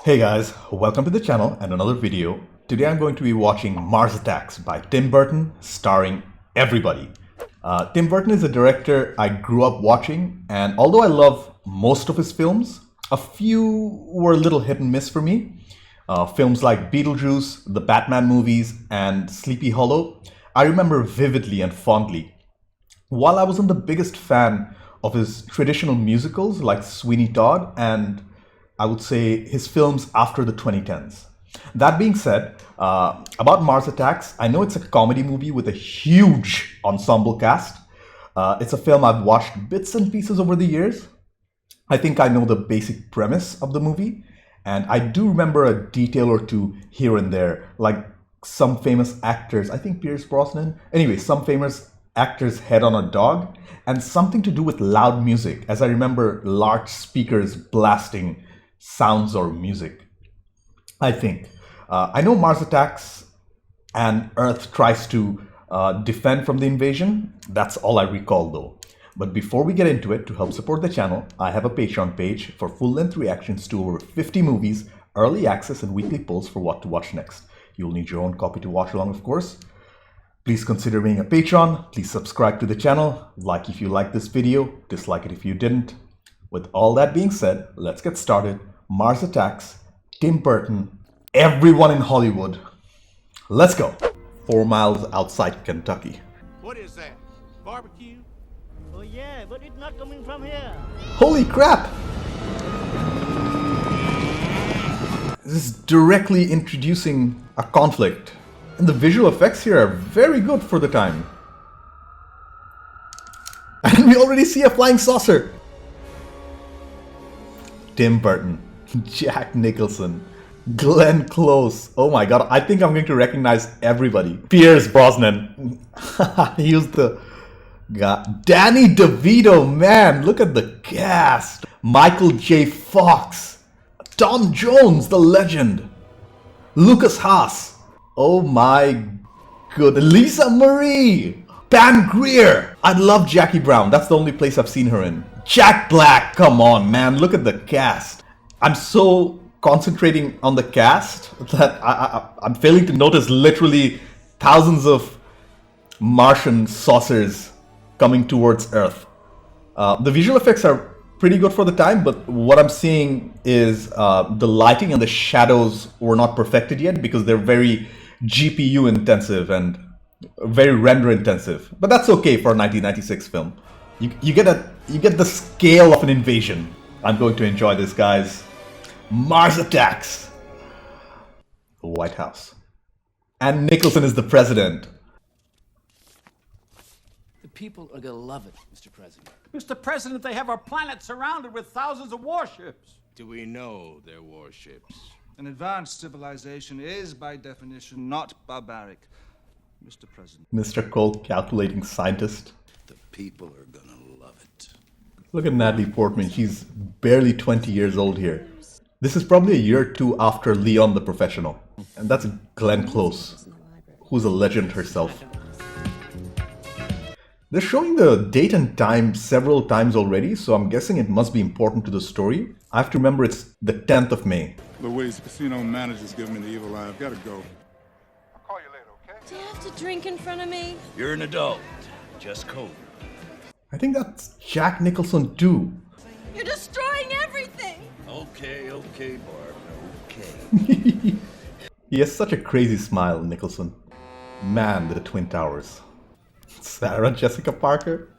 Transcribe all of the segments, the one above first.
Hey guys, welcome to the channel and another video. Today I'm going to be watching Mars Attacks by Tim Burton, starring everybody. Tim Burton is a director I grew up watching, and although I love most of his films, a few were a little hit and miss for me. Films like Beetlejuice, the Batman movies, and Sleepy Hollow, I remember vividly and fondly. While I wasn't the biggest fan of his traditional musicals like Sweeney Todd and I would say his films after the 2010s. That being said, about Mars Attacks, I know it's a comedy movie with a huge ensemble cast. It's a film I've watched bits and pieces over the years. I think I know the basic premise of the movie, and I do remember a detail or two here and there, like some famous actors, I think Pierce Brosnan. Anyway, some famous actors' head on a dog, and something to do with loud music, as I remember large speakers blasting sounds or music. I think. I know Mars attacks and Earth tries to defend from the invasion. That's all I recall though. But before we get into it, to help support the channel, I have a Patreon page for full-length reactions to over 50 movies, early access, and weekly polls for what to watch next. You'll need your own copy to watch along, of course. Please consider being a patron. Please subscribe to the channel. Like if you like this video, dislike it if you didn't. With all that being said, let's get started. Mars Attacks, Tim Burton, everyone in Hollywood. Let's go. 4 miles outside Kentucky. What is that? Barbecue? Oh yeah, but it's not coming from here. Holy crap! This is directly introducing a conflict. And the visual effects here are very good for the time. And we already see a flying saucer. Tim Burton, Jack Nicholson, Glenn Close. Oh my god, I think I'm going to recognize everybody. Pierce Brosnan. He was the guy. Danny DeVito, man, look at the cast. Michael J. Fox. Tom Jones, the legend. Lucas Haas. Oh my god. Lisa Marie. Pam Grier. I love Jackie Brown. That's the only place I've seen her in. Jack Black, come on, man, look at the cast. I'm so concentrating on the cast that I'm failing to notice literally thousands of Martian saucers coming towards Earth. The visual effects are pretty good for the time, but what I'm seeing is the lighting and the shadows were not perfected yet because they're very GPU intensive and very render intensive. But that's okay for a 1996 film. You get the scale of an invasion. I'm going to enjoy this, guys. Mars Attacks. The White House. And Nicholson is the president. The people are gonna love it, Mr. President. Mr. President, they have our planet surrounded with thousands of warships. Do we know they're warships? An advanced civilization is, by definition, not barbaric, Mr. President. Mr. Cold, calculating scientist. The people are gonna love it. Look at Natalie Portman. She's barely 20 years old here. This is probably a year or two after Leon the Professional. And that's Glenn Close, who's a legend herself. They're showing the date and time several times already, so I'm guessing it must be important to the story. I have to remember it's the 10th of May. Louise, the casino manager's giving me the evil eye. I've got to go. I'll call you later, okay? Do you have to drink in front of me? You're an adult. Just cold. I think that's Jack Nicholson too. You're destroying everything! Okay, Barb. Okay. He has such a crazy smile, Nicholson. Man, the Twin Towers. Sarah Jessica Parker?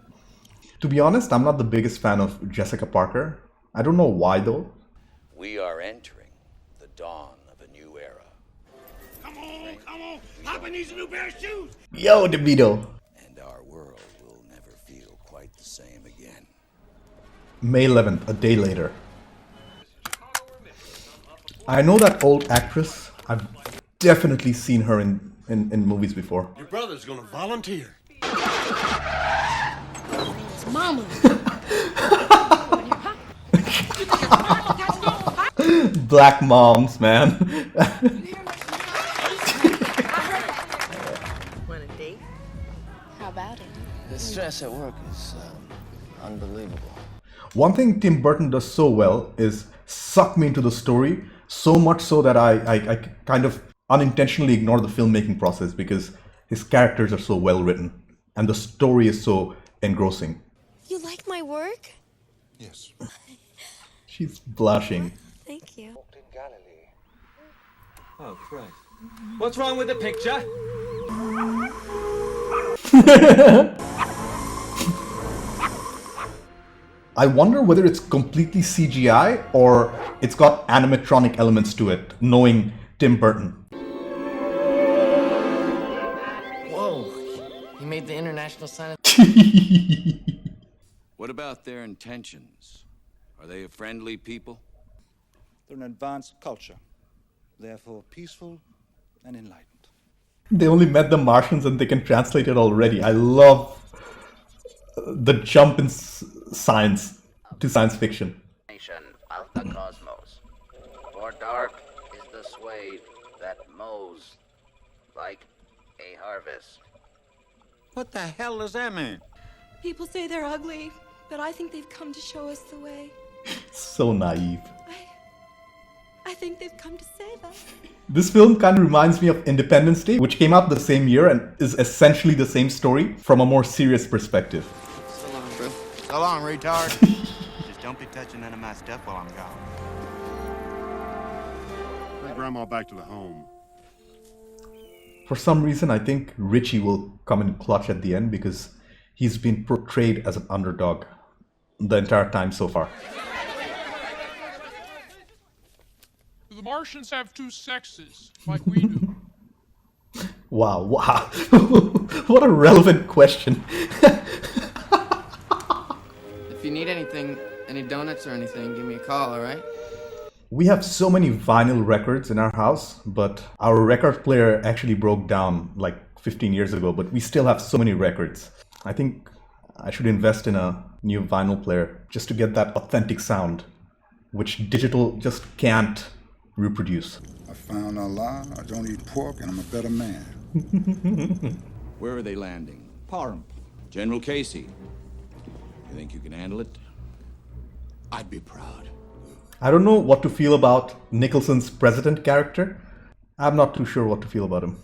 To be honest, I'm not the biggest fan of Jessica Parker. I don't know why though. We are entering the dawn of a new era. Come on! Hop in these new pair of shoes! Yo, DeVito! And our world will never feel quite the same again. May 11th, a day later. I know that old actress. I've definitely seen her in movies before. Your brother's gonna volunteer. Mama! Black moms, man. Want a date? How about it? The stress at work is unbelievable. One thing Tim Burton does so well is suck me into the story So much so that I kind of unintentionally ignore the filmmaking process because his characters are so well written and the story is so engrossing. You like my work? Yes. She's blushing. Thank you. Oh, Christ. What's wrong with the picture? I wonder whether it's completely CGI or it's got animatronic elements to it, knowing Tim Burton. Whoa. He made the international sign of... What about their intentions? Are they a friendly people? They're an advanced culture, therefore peaceful and enlightened. They only met the Martians and they can translate it already. I love the jump in science to science fiction. Of the cosmos. For dark is the swathe that mows like a harvest. What the hell does that mean? People say they're ugly, but I think they've come to show us the way. So naive. I think they've come to save us. This film kind of reminds me of Independence Day, which came out the same year and is essentially the same story from a more serious perspective. So long, bro. So long, retard. Just don't be touching none of my stuff while I'm gone. Bring Grandma back to the home. For some reason, I think Richie will come in clutch at the end because he's been portrayed as an underdog the entire time so far. The Martians have two sexes, like we do. Wow. What a relevant question. If you need anything, any donuts or anything, give me a call, alright? We have so many vinyl records in our house, but our record player actually broke down like 15 years ago, but we still have so many records. I think I should invest in a new vinyl player just to get that authentic sound, which digital just can't reproduce. I found Allah, I don't eat pork, and I'm a better man. Where are they landing? Parham. General Casey. You think you can handle it? I'd be proud. I don't know what to feel about Nicholson's president character. I'm not too sure what to feel about him.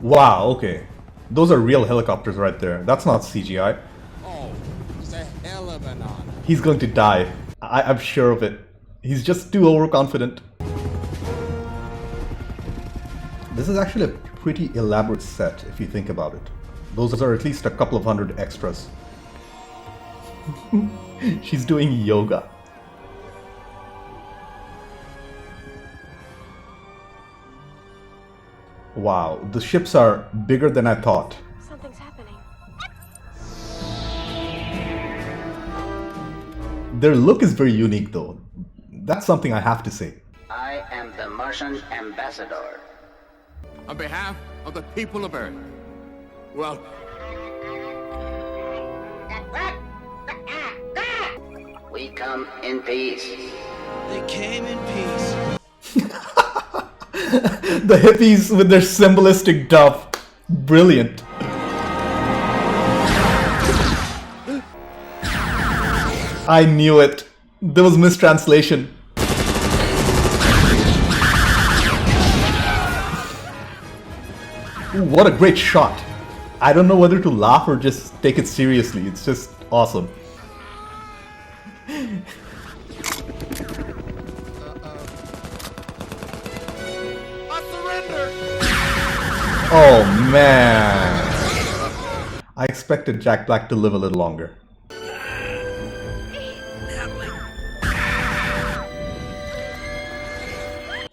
Wow, okay. Those are real helicopters right there. That's not CGI. Oh, it's a hell of an honor. He's going to die. I'm sure of it. He's just too overconfident. This is actually a pretty elaborate set if you think about it. Those are at least a couple of hundred extras. She's doing yoga. Wow, the ships are bigger than I thought. Something's happening. Their look is very unique though. That's something I have to say. I am the Martian ambassador. On behalf of the people of Earth, well, We come in peace. They came in peace. The hippies with their symbolistic dove. Brilliant. I knew it. There was mistranslation. Ooh, what a great shot. I don't know whether to laugh or just take it seriously. It's just awesome. Oh man. I expected Jack Black to live a little longer.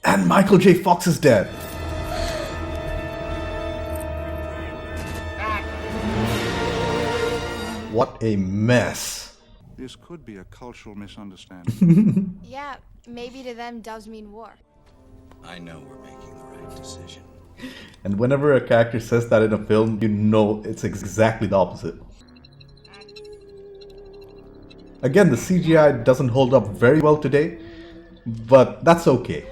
And Michael J. Fox is dead. What a mess. This could be a cultural misunderstanding. Yeah, maybe to them doves mean war. I know we're making the right decision. And whenever a character says that in a film, you know it's exactly the opposite. Again, the CGI doesn't hold up very well today, but that's okay.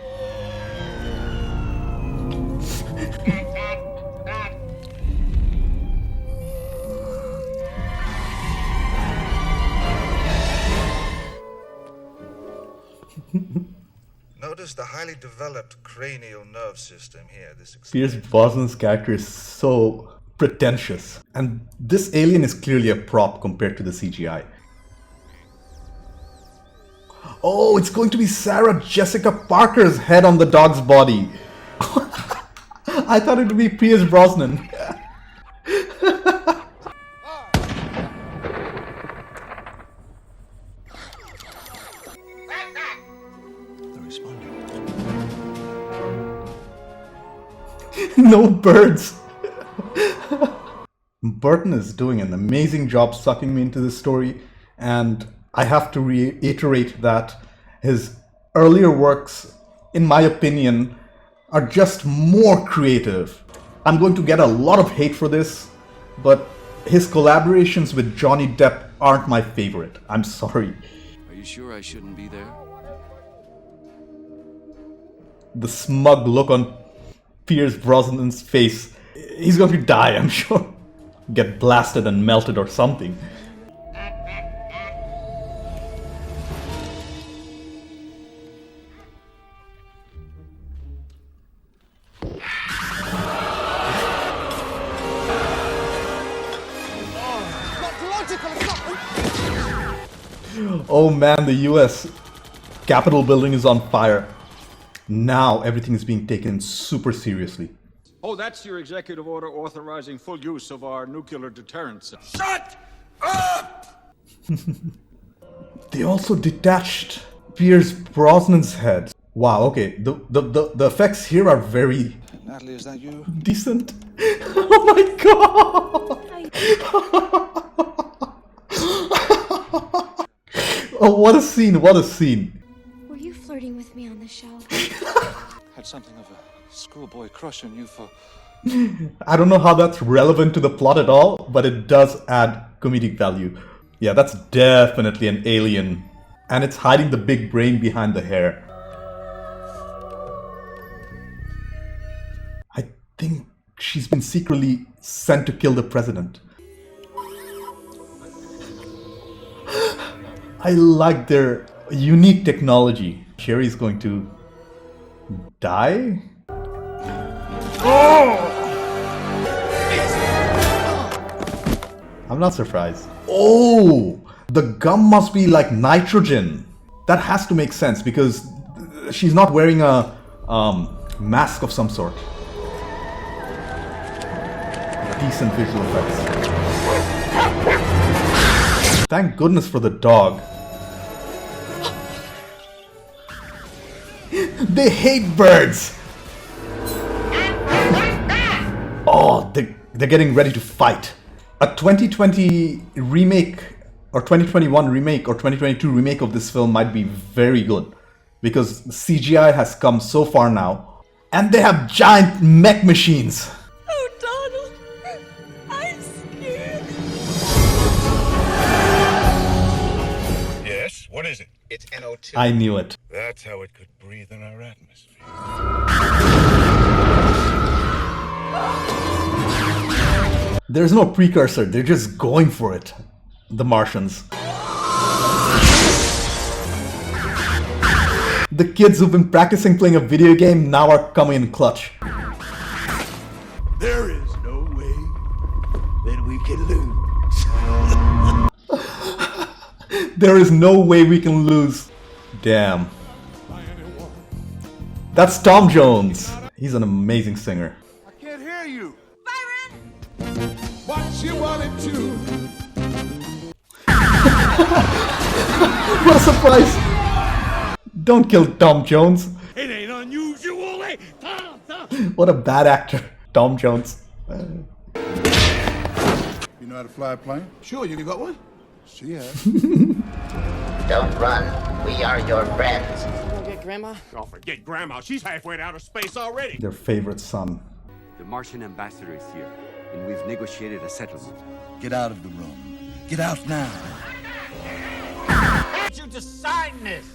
notice the highly developed cranial nerve system here. This Pierce Brosnan's character is so pretentious. And this alien is clearly a prop compared to the CGI. Oh, it's going to be Sarah Jessica Parker's head on the dog's body. I thought it would be Pierce Brosnan. No birds. Burton is doing an amazing job sucking me into this story, and I have to reiterate that his earlier works, in my opinion, are just more creative. I'm going to get a lot of hate for this, but his collaborations with Johnny Depp aren't my favorite. I'm sorry. Are you sure I shouldn't be there? The smug look on Pierce Brosnan's face. He's going to die, I'm sure. Get blasted and melted or something. Oh man, the US Capitol building is on fire. Now everything is being taken super seriously. Oh, that's your executive order authorizing full use of our nuclear deterrence. Shut up! They also detached Pierce Brosnan's head. Wow, okay. The effects here are very Natalie, is that you? decent. Oh my god! Oh, what a scene, what a scene. Were you flirting with me on the show? Had something of a schoolboy crush on you for... I don't know how that's relevant to the plot at all, but it does add comedic value. Yeah, that's definitely an alien. And it's hiding the big brain behind the hair. I think she's been secretly sent to kill the president. I like their unique technology. Sherry's going to die? Oh! I'm not surprised. Oh! The gum must be like nitrogen. That has to make sense because she's not wearing a mask of some sort. Decent visual effects. Thank goodness for the dog. They hate birds! Oh, they're getting ready to fight. A 2020 remake, or 2021 remake, or 2022 remake of this film might be very good. Because CGI has come so far now. And they have giant mech machines. Oh, Donald, I'm scared. Yes, what is it? It's NO2. I knew it. That's how it could breathe in our atmosphere. There's no precursor, they're just going for it. The Martians. The kids who've been practicing playing a video game now are coming in clutch. There is no way that we can lose. There is no way we can lose. Damn. That's Tom Jones. He's an amazing singer. I can't hear you. Byron! What you wanted to. What a surprise! Don't kill Tom Jones. It ain't unusual, eh? Tom. What a bad actor, Tom Jones. You know how to fly a plane? Sure, you got one? She has. Don't run. We are your friends. Wanna get Grandma? Oh, forget Grandma. She's halfway to outer space already. Their favorite son. The Martian ambassador is here, and we've negotiated a settlement. Get out of the room. Get out now. I want you to sign this.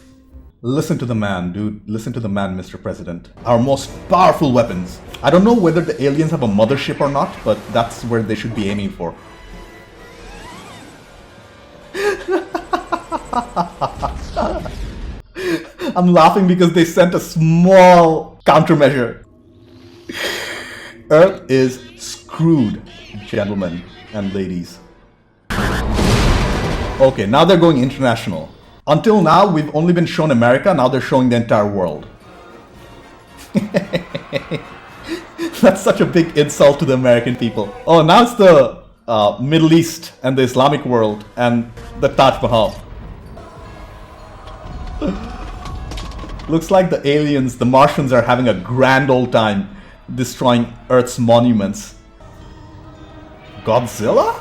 Listen to the man, dude. Listen to the man, Mr. President. Our most powerful weapons. I don't know whether the aliens have a mothership or not, but that's where they should be aiming for. I'm laughing because they sent a small countermeasure. Earth is screwed, gentlemen and ladies. Okay, now they're going international. Until now, we've only been shown America, now they're showing the entire world. That's such a big insult to the American people. Oh, now it's the Middle East and the Islamic world and the Taj Mahal. Looks like the aliens, the Martians, are having a grand old time destroying Earth's monuments. Godzilla?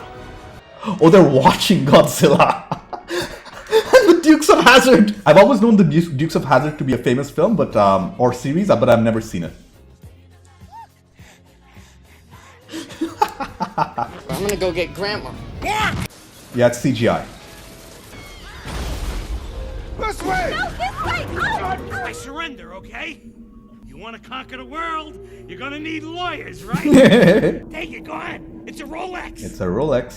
Oh, they're watching Godzilla. And the Dukes of Hazzard. I've always known the Dukes of Hazzard to be a famous film, but or series, but I've never seen it. I'm gonna go get Grandma. Yeah, it's CGI. This way! No, this way! Oh! I surrender, okay? You want to conquer the world? You're gonna need lawyers, right? Take it, go ahead. It's a Rolex. It's a Rolex.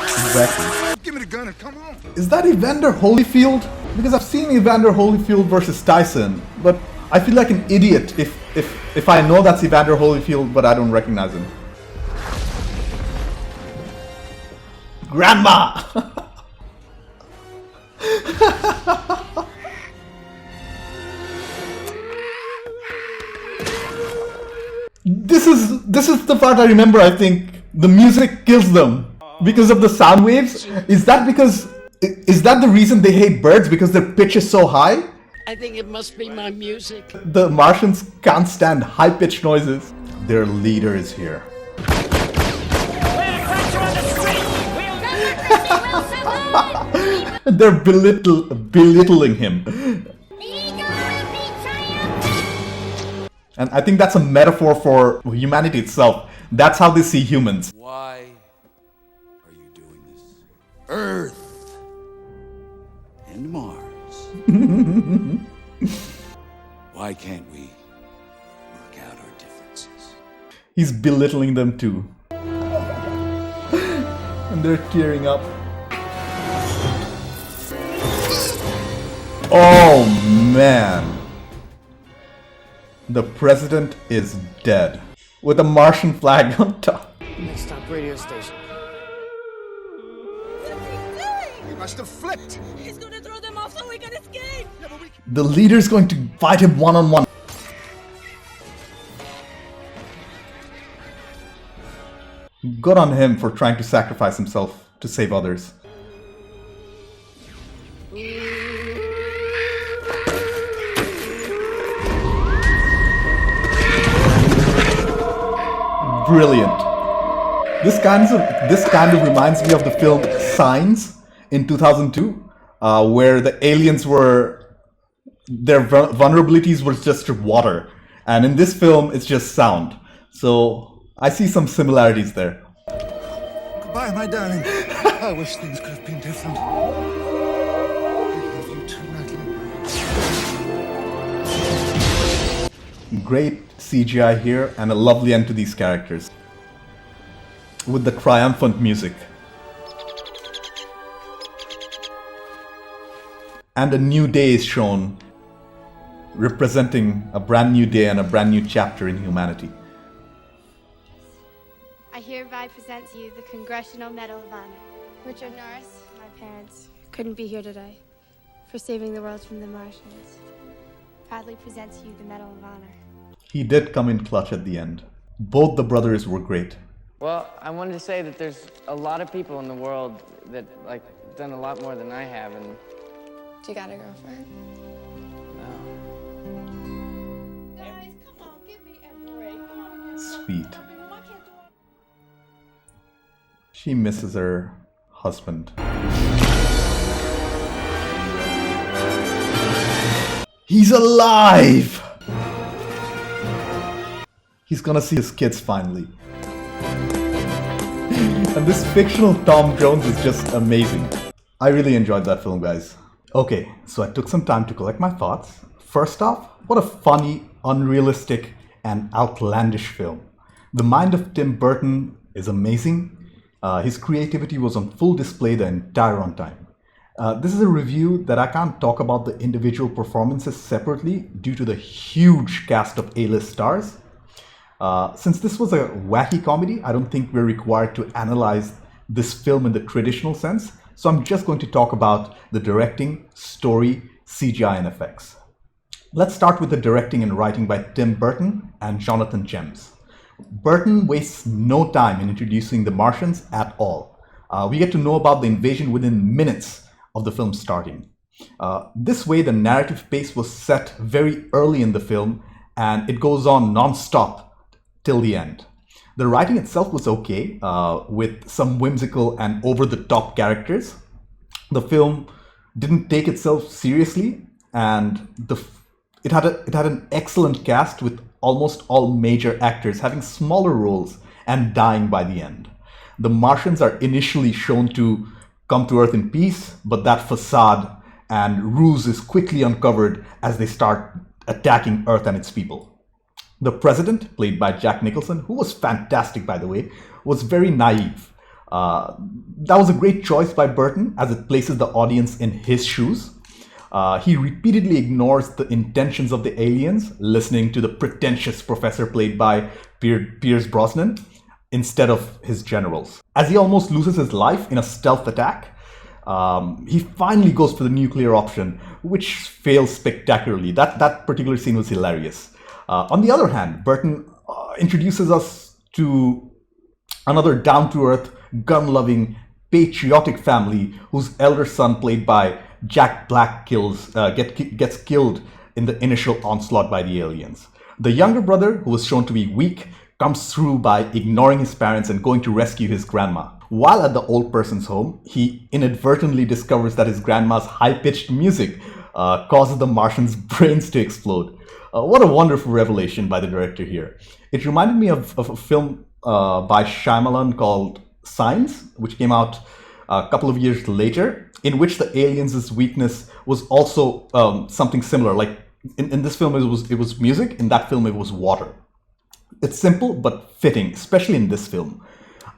Exactly. Give me the gun and come on. Is that Evander Holyfield? Because I've seen Evander Holyfield versus Tyson, but I feel like an idiot if I know that's Evander Holyfield, but I don't recognize him. Grandma! This is the part I remember. I think the music kills them because of the sound waves. Is that the reason they hate birds, because their pitch is so high? I think it must be my music. The Martians can't stand high-pitched noises. Their leader is here. They're belittling him. And I think that's a metaphor for humanity itself. That's how they see humans. Why are you doing this? Earth and Mars. Why can't we work out our differences? He's belittling them too. And they're tearing up. Oh man. The president is dead. With a Martian flag on top. Next stop, radio station. He must have flipped. He's gonna throw them off so we can escape. The leader's going to fight him one-on-one. Good on him for trying to sacrifice himself to save others. Brilliant. This kind of reminds me of the film Signs in 2002, where the aliens their vulnerabilities were just water, and in this film it's just sound. So I see some similarities there. Goodbye, my darling. I wish things could have been different. I love you too, Natalie. Great CGI here and a lovely end to these characters with the triumphant music. And a new day is shown, representing a brand new day and a brand new chapter in humanity. I hereby present to you the Congressional Medal of Honor. Richard Norris, my parents, couldn't be here today, for saving the world from the Martians. Proudly present to you the Medal of Honor. He did come in clutch at the end. Both the brothers were great. Well, I wanted to say that there's a lot of people in the world that, done a lot more than I have, and... You got a girlfriend? Guys, come on, give me a break. Sweet. She misses her husband. He's alive! He's gonna see his kids finally. And this fictional Tom Jones is just amazing. I really enjoyed that film, guys. Okay, so I took some time to collect my thoughts. First off, what a funny, unrealistic, and outlandish film. The mind of Tim Burton is amazing. His creativity was on full display the entire runtime. This is a review that I can't talk about the individual performances separately due to the huge cast of A-list stars. Since this was a wacky comedy, I don't think we're required to analyze this film in the traditional sense, so I'm just going to talk about the directing, story, CGI, and effects. Let's start with the directing and writing by Tim Burton and Jonathan Gems. Burton wastes no time in introducing the Martians at all. We get to know about the invasion within minutes of the film starting. This way, the narrative pace was set very early in the film, and it goes on non-stop till the end. The writing itself was okay, with some whimsical and over-the-top characters. The film didn't take itself seriously, and it had an excellent cast with almost all major actors having smaller roles and dying by the end. The Martians are initially shown to come to Earth in peace, but that facade and ruse is quickly uncovered as they start attacking Earth and its people. The president, played by Jack Nicholson, who was fantastic by the way, was very naive. That was a great choice by Burton as it places the audience in his shoes. He repeatedly ignores the intentions of the aliens, listening to the pretentious professor played by Pierce Brosnan instead of his generals. As he almost loses his life in a stealth attack, he finally goes for the nuclear option, which fails spectacularly. That particular scene was hilarious. On the other hand, Burton introduces us to another down-to-earth, gun-loving, patriotic family whose elder son, played by Jack Black, gets killed in the initial onslaught by the aliens. The younger brother, who was shown to be weak, comes through by ignoring his parents and going to rescue his grandma. While at the old person's home, he inadvertently discovers that his grandma's high-pitched music causes the Martians' brains to explode. What a wonderful revelation by the director here. It reminded me of a film by Shyamalan called Signs, which came out a couple of years later, in which the aliens' weakness was also something similar. Like in this film, it was music. In that film, it was water. It's simple but fitting, especially in this film.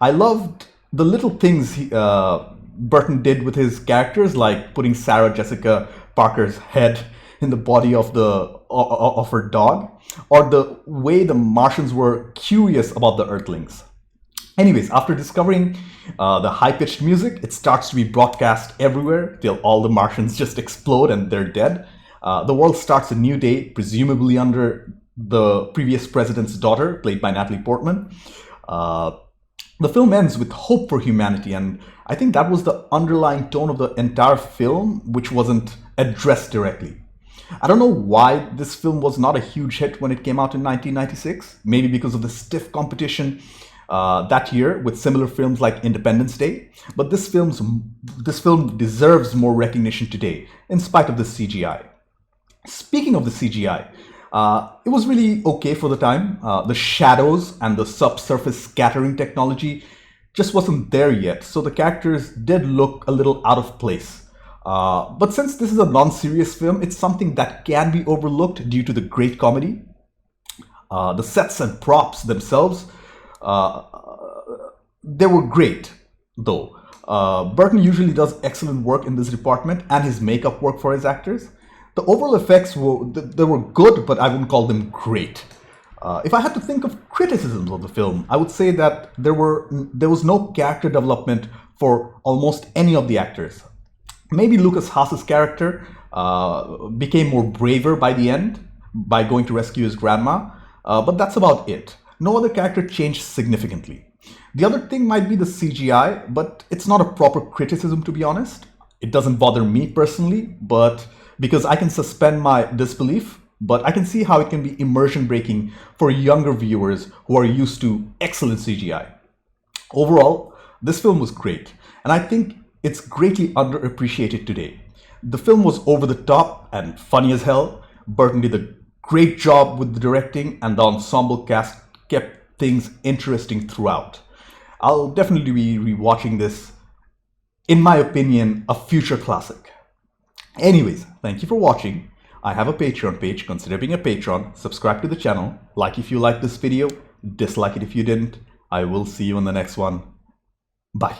I loved the little things Burton did with his characters, like putting Sarah Jessica Parker's head in the body of her dog, or the way the Martians were curious about the Earthlings. Anyways, after discovering the high-pitched music, it starts to be broadcast everywhere till all the Martians just explode and they're dead. The world starts a new day, presumably under the previous president's daughter, played by Natalie Portman. The film ends with hope for humanity, and I think that was the underlying tone of the entire film, which wasn't addressed directly. I don't know why this film was not a huge hit when it came out in 1996. Maybe because of the stiff competition that year with similar films like Independence Day. But this film deserves more recognition today, in spite of the CGI. Speaking of the CGI, it was really okay for the time. The shadows and the subsurface scattering technology just wasn't there yet, so the characters did look a little out of place. But since this is a non-serious film, it's something that can be overlooked due to the great comedy. The sets and props themselves, they were great, though. Burton usually does excellent work in this department, and his makeup work for his actors. The overall effects were good, but I wouldn't call them great. If I had to think of criticisms of the film, I would say that there was no character development for almost any of the actors. Maybe Lucas Haas's character became more braver by the end by going to rescue his grandma, but that's about it. No other character changed significantly. The other thing might be the CGI, but it's not a proper criticism, to be honest. It doesn't bother me personally, but because I can suspend my disbelief, but I can see how it can be immersion breaking for younger viewers who are used to excellent CGI. Overall, this film was great, and I think it's greatly underappreciated today. The film was over the top and funny as hell. Burton did a great job with the directing, and the ensemble cast kept things interesting throughout. I'll definitely be rewatching this. In my opinion, a future classic. Anyways, thank you for watching. I have a Patreon page. Consider being a patron. Subscribe to the channel. Like if you liked this video. Dislike it if you didn't. I will see you in the next one. Bye.